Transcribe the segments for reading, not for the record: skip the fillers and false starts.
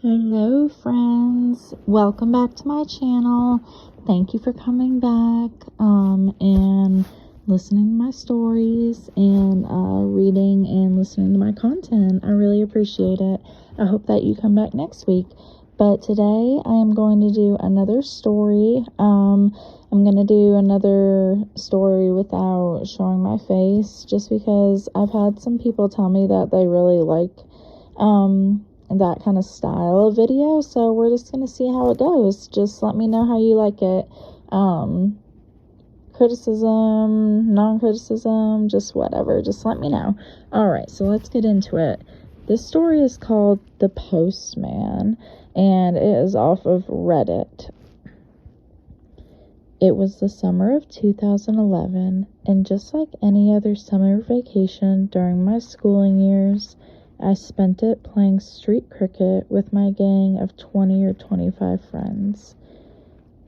Hello friends, welcome back to my channel. Thank you for coming back and listening to my stories and reading and listening to my content. I really appreciate it. I hope that you come back next week. But today I am going to do another story. I'm going to do another story without showing my face, just because I've had some people tell me that they really like that kind of style of video, so we're just gonna see how it goes. Just let me know how you like it. Criticism, non-criticism, just whatever, just let me know. Alright, so let's get into it. This story is called The Postman, and it is off of Reddit. It was the summer of 2011, and just like any other summer vacation during my schooling years, I spent it playing street cricket with my gang of 20 or 25 friends.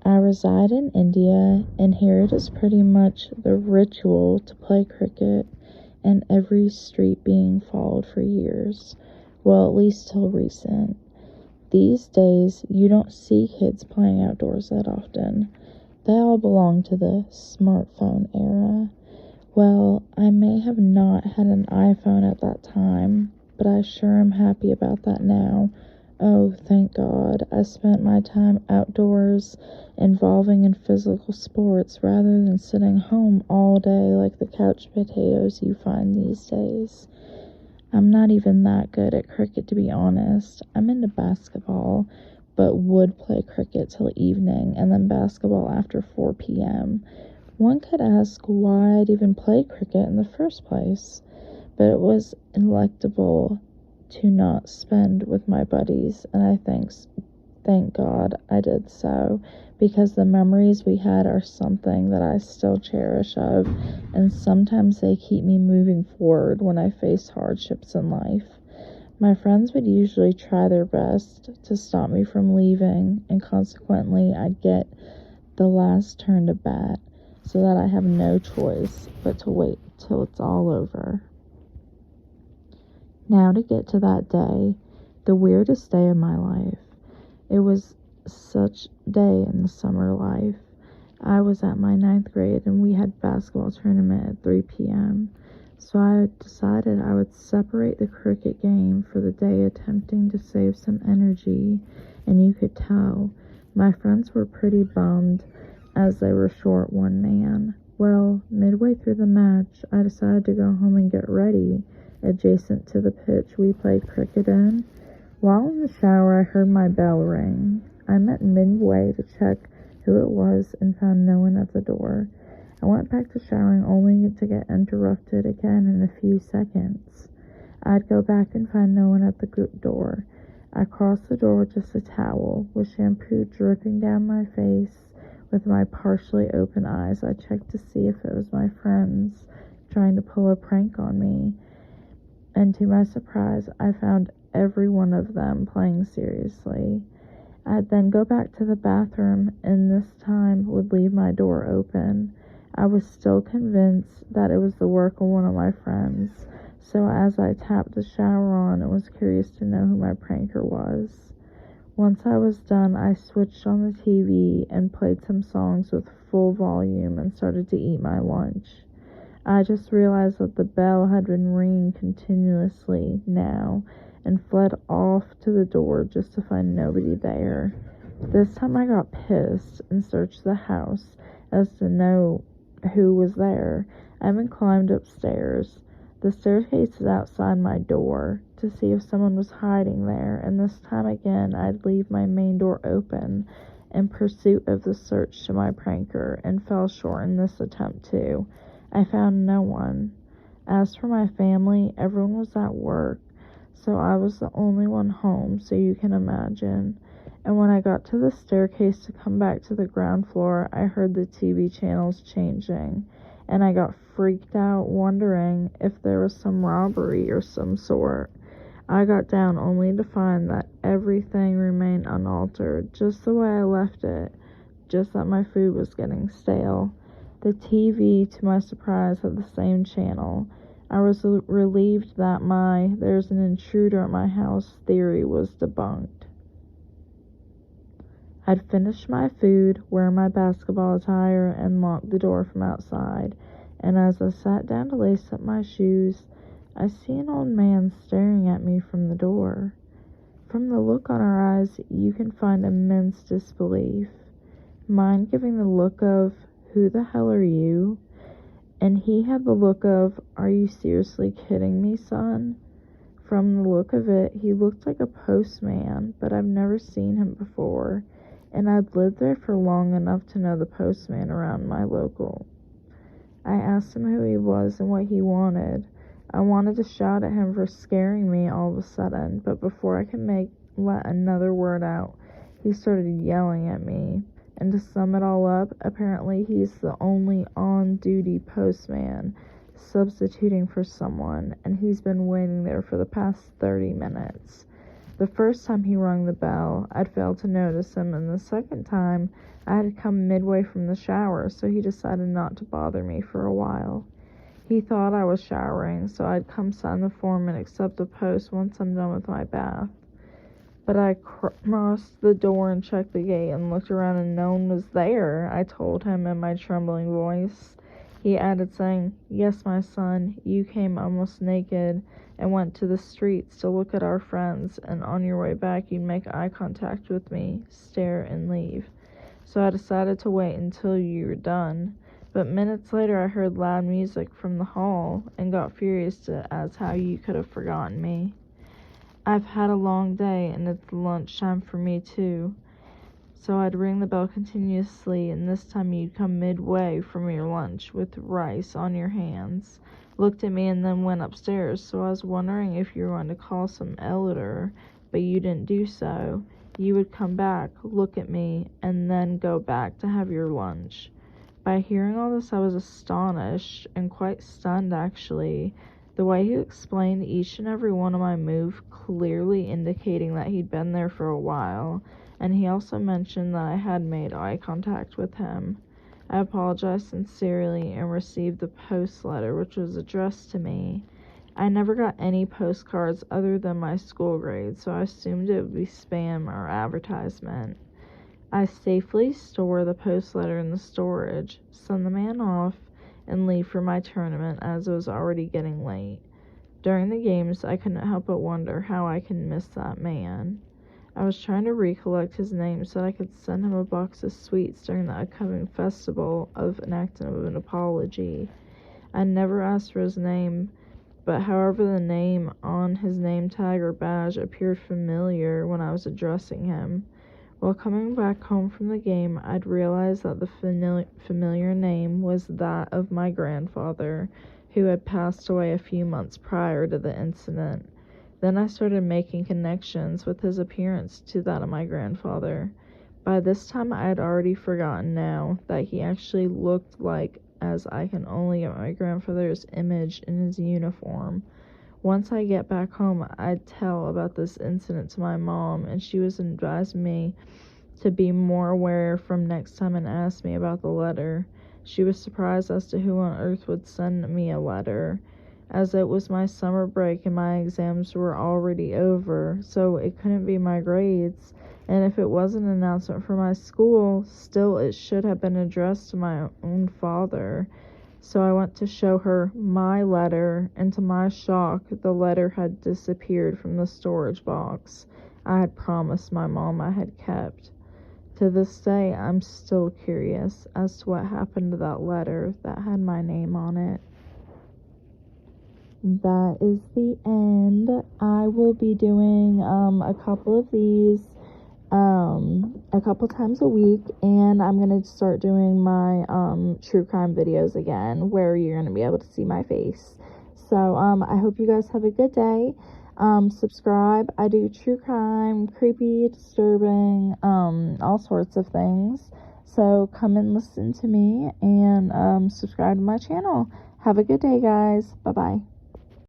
I reside in India, and here it is pretty much the ritual to play cricket, and every street being followed for years. Well, at least till recent. These days, you don't see kids playing outdoors that often. They all belong to the smartphone era. Well, I may have not had an iPhone at that time, but I sure am happy about that now. Oh, thank God, I spent my time outdoors, involving in physical sports rather than sitting home all day like the couch potatoes you find these days. I'm not even that good at cricket, to be honest. I'm into basketball, but would play cricket till evening and then basketball after 4 p.m. One could ask why I'd even play cricket in the first place, but it was electable to not spend with my buddies, and I thank God I did so, because the memories we had are something that I still cherish of, and sometimes they keep me moving forward when I face hardships in life. My friends would usually try their best to stop me from leaving, and consequently I'd get the last turn to bat, so that I have no choice but to wait till it's all over. Now to get to that day, the weirdest day of my life. It was such a day in the summer life. I was at my 9th grade and we had basketball tournament at 3 p.m. So I decided I would separate the cricket game for the day, attempting to save some energy, and you could tell my friends were pretty bummed as they were short one man. Well, midway through the match, I decided to go home and get ready adjacent to the pitch we played cricket in. While in the shower, I heard my bell ring. I went midway to check who it was and found no one at the door. I went back to showering only to get interrupted again in a few seconds. I'd go back and find no one at the door. I crossed the door with just a towel, with shampoo dripping down my face. With my partially open eyes, I checked to see if it was my friends trying to pull a prank on me. And to my surprise, I found every one of them playing seriously. I'd then go back to the bathroom, and this time would leave my door open. I was still convinced that it was the work of one of my friends, so as I tapped the shower on and was curious to know who my pranker was. Once I was done, I switched on the TV and played some songs with full volume and started to eat my lunch. I just realized that the bell had been ringing continuously now, and fled off to the door just to find nobody there. This time I got pissed and searched the house as to know who was there. I even climbed upstairs. The staircase is outside my door to see if someone was hiding there, and this time again I'd leave my main door open in pursuit of the search to my pranker, and fell short in this attempt too. I found no one. As for my family, everyone was at work, so I was the only one home, so you can imagine. And when I got to the staircase to come back to the ground floor, I heard the TV channels changing, and I got freaked out, wondering if there was some robbery or some sort. I got down only to find that everything remained unaltered, just the way I left it, just that my food was getting stale. The TV, to my surprise, had the same channel. I was relieved that my "there's an intruder at my house" theory was debunked. I'd finished my food, wear my basketball attire, and locked the door from outside. And as I sat down to lace up my shoes, I see an old man staring at me from the door. From the look on our eyes, you can find immense disbelief. Mine giving the look of, "Who the hell are you?" And he had the look of, "Are you seriously kidding me, son?" From the look of it, he looked like a postman, but I've never seen him before, and I'd lived there for long enough to know the postman around my local. I asked him who he was and what he wanted. I wanted to shout at him for scaring me all of a sudden, but before I could let another word out, he started yelling at me. And to sum it all up, apparently he's the only on-duty postman substituting for someone, and he's been waiting there for the past 30 minutes. The first time he rung the bell, I'd failed to notice him, and the second time, I had come midway from the shower, so he decided not to bother me for a while. He thought I was showering, so I'd come sign the form and accept the post once I'm done with my bath. But I crossed the door and checked the gate and looked around and no one was there, I told him in my trembling voice. He added, saying, "Yes, my son, you came almost naked and went to the streets to look at our friends, and on your way back you'd make eye contact with me, stare, and leave. So I decided to wait until you were done. But minutes later I heard loud music from the hall and got furious as how you could have forgotten me. I've had a long day, and it's lunchtime for me too. So I'd ring the bell continuously, and this time you'd come midway from your lunch with rice on your hands, looked at me, and then went upstairs. So I was wondering if you were going to call some elder, but you didn't do so. You would come back, look at me, and then go back to have your lunch." By hearing all this, I was astonished and quite stunned, actually. The way he explained each and every one of my moves, clearly indicating that he'd been there for a while, and he also mentioned that I had made eye contact with him. I apologized sincerely and received the post letter, which was addressed to me. I never got any postcards other than my school grades, so I assumed it would be spam or advertisement. I safely store the post letter in the storage, send the man off, and leave for my tournament as it was already getting late. During the games, I couldn't help but wonder how I could miss that man. I was trying to recollect his name so that I could send him a box of sweets during the upcoming festival of an act of an apology. I never asked for his name, but however the name on his name tag or badge appeared familiar when I was addressing him. While coming back home from the game, I'd realized that the familiar name was that of my grandfather, who had passed away a few months prior to the incident. Then I started making connections with his appearance to that of my grandfather. By this time, I had already forgotten now that he actually looked like, as I can only get my grandfather's image in his uniform. Once I get back home, I'd tell about this incident to my mom, and she was advising me to be more aware from next time and ask me about the letter. She was surprised as to who on earth would send me a letter, as it was my summer break and my exams were already over, so it couldn't be my grades, and if it was an announcement for my school, still it should have been addressed to my own father. So I went to show her my letter, and to my shock, the letter had disappeared from the storage box I had promised my mom I had kept. To this day, I'm still curious as to what happened to that letter that had my name on it. That is the end. I will be doing a couple of these a couple times a week, and I'm gonna start doing my true crime videos again, where you're gonna be able to see my face. So I hope you guys have a good day. Subscribe. I do true crime, creepy, disturbing, all sorts of things. So come and listen to me and subscribe to my channel. Have a good day, guys. Bye bye.